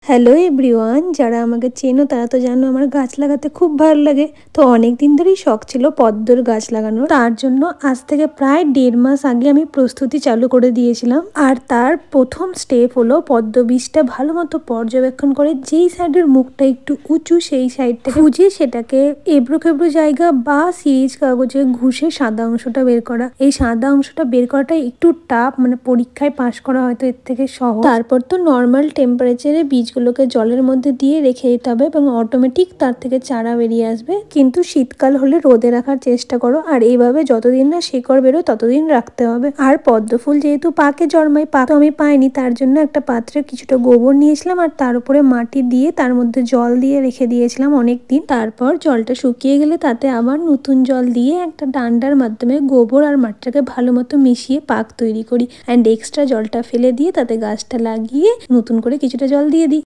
Hello everyone, যারা আমাকে চেনো তারা তো জানো আমার গাছ লাগাতে খুব ভালো লাগে। তো অনেক দিন ধরেই শখ ছিল পদ্মর গাছ লাগানোর। তার জন্য আজ থেকে প্রায় 1.5 মাস আগে আমি প্রস্তুতি চালু করে দিয়েছিলাম। আর তার প্রথম স্টেপ হলো পদ্ম বীজটা ভালো মতো পর্যবেক্ষণ করে যেই সাইডের মুখটা একটু উঁচু সেই সাইড থেকে খুঁজে সেটাকে এবড়ো খেবড়ো জায়গা বা সিরিজ কাগজে ঘুষে সাদা অংশটা বের করা। এই সাদা অংশটা বের করাটা একটু টাফ, মানে পরীক্ষায় পাশ করা হয়তো এর থেকে সহজ। তারপর তো নর্মাল টেম্পারেচারে বীজগুলোকে জলের মধ্যে দিয়ে রেখে দিতে হবে এবং অটোমেটিক তার থেকে চারা বেরিয়ে আসবে। কিন্তু শীতকাল হলে রোদে রাখার চেষ্টা করো, আর এইভাবে যতদিন না শিকড় বেরোয় ততদিন রাখতে হবে। আর পদ্ম ফুল যেহেতু পাকে জন্মায়, পাক আমি পাইনি, তার জন্য একটা পাত্রে কিছুটা গোবর নিয়েছিলাম আর তার উপরে মাটি দিয়ে তার মধ্যে জল দিয়ে রেখে দিয়েছিলাম অনেক দিন। তারপর জলটা শুকিয়ে গেলে তাতে আবার নতুন জল দিয়ে একটা ডান্ডার মাধ্যমে গোবর আর মাটিটাকে ভালো মতো মিশিয়ে পাক তৈরি করি অ্যান্ড এক্সট্রা জলটা ফেলে দিয়ে তাতে গাছটা লাগিয়ে নতুন করে কিছুটা জল দিয়ে দিই।